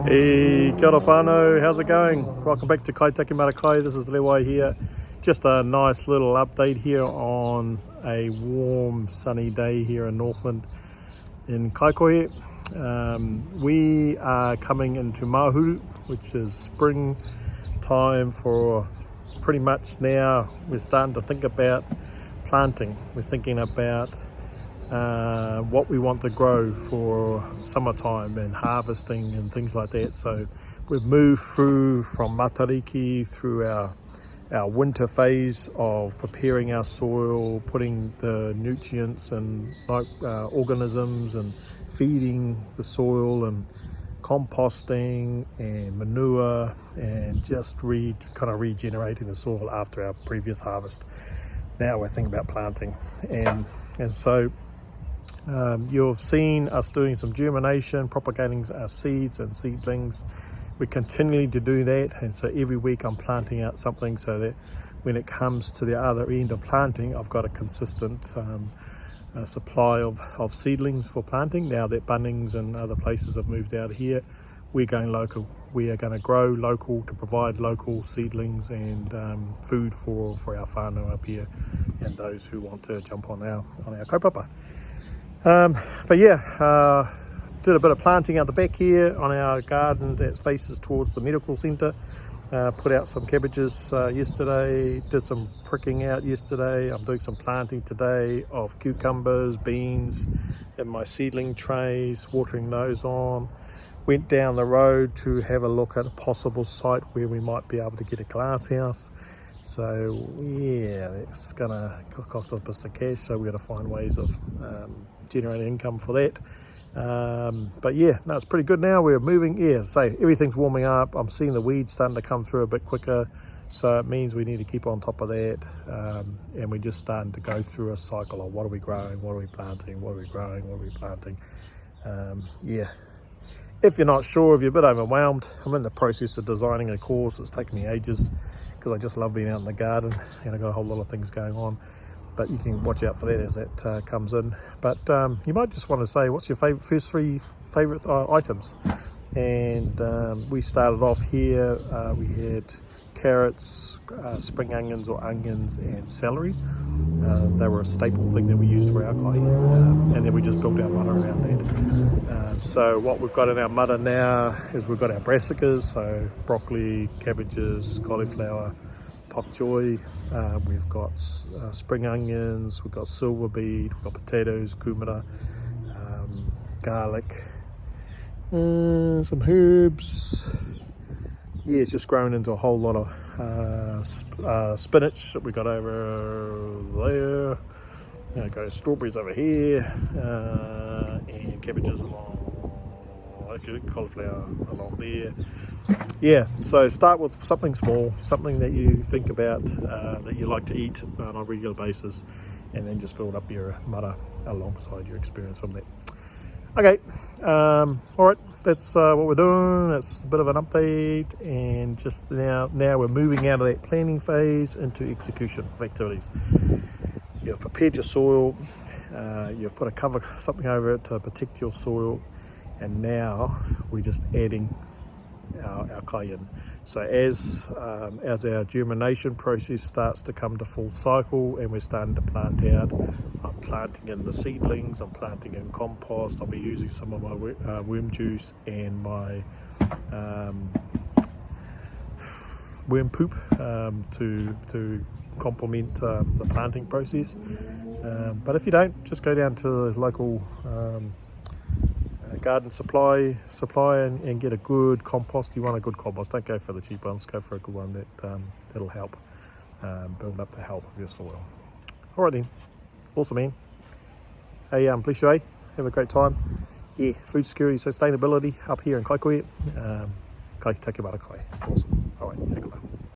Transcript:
Hey, kia ora whānau, how's it going? Welcome back to Kaitaki Marakai. This is Lewai here. Just a nice little update here on a warm sunny day here in Northland in Kaikohe. We are coming into Mahuru, which is spring time for pretty much now. We're starting to think about planting. We're thinking about what we want to grow for summertime and harvesting and things like that. So we've moved through from Matariki through our winter phase of preparing our soil, putting the nutrients and organisms and feeding the soil and composting and manure and just kind of regenerating the soil after our previous harvest. Now we're thinking about planting, and so you've seen us doing some germination, propagating our seeds and seedlings. We continue to do that, and so every week I'm planting out something so that when it comes to the other end of planting, I've got a consistent supply of seedlings for planting. Now that Bunnings and other places have moved out here, we're going local. We are going to grow local to provide local seedlings and food for our whānau up here and those who want to jump on our kaupapa. But yeah, did a bit of planting out the back here on our garden that faces towards the medical centre. Put out some cabbages yesterday, did some pricking out yesterday. I'm doing some planting today of cucumbers, beans in my seedling trays, watering those on. Went down the road to have a look at a possible site where we might be able to get a glass house. So yeah, it's gonna cost us a bit of cash, so we're gonna find ways of generating income for that. But yeah, no, it's pretty good now. We're moving, so everything's warming up. I'm seeing the weeds starting to come through a bit quicker, so it means we need to keep on top of that. And we're just starting to go through a cycle of what are we growing, what are we planting, what are we growing, what are we planting. Yeah. If you're not sure, if you're a bit overwhelmed, I'm in the process of designing a course. It's taken me ages because I just love being out in the garden and I've got a whole lot of things going on. But you can watch out for that as that comes in. But you might just want to say, what's your first three favourite items? And we started off here, we had carrots, spring onions or onions and celery. They were a staple thing that we used for our kai, and then we just built our mara around that. So what we've got in our mara now is we've got our brassicas, so broccoli, cabbages, cauliflower, pak choi, we've got spring onions, we've got silver beet, we've got potatoes, kumara, garlic, some herbs. Yeah, it's just grown into a whole lot of spinach that we got over there. Got strawberries over here, and cabbages along, cauliflower along there. Yeah, so start with something small, something that you think about, that you like to eat on a regular basis, and then just build up your mara alongside your experience from that. Okay, all right, that's what we're doing. That's a bit of an update, and just now we're moving out of that planning phase into execution of activities. You've prepared your soil, you've put something over it to protect your soil, and now we're just adding our kai in. So as our germination process starts to come to full cycle and we're starting to plant out, I'm planting in the seedlings, I'm planting in compost, I'll be using some of my worm juice and my worm poop to complement the planting process. But if you don't, just go down to the local garden supply and get a good compost. You want a good compost, don't go for the cheap ones, go for a good one that'll help build up the health of your soil. All right then, awesome man. Hey, bless you, have a great time. Yeah, food security, sustainability up here in Kaikohe. Kaitaki Marakai, awesome. All right, have a good one.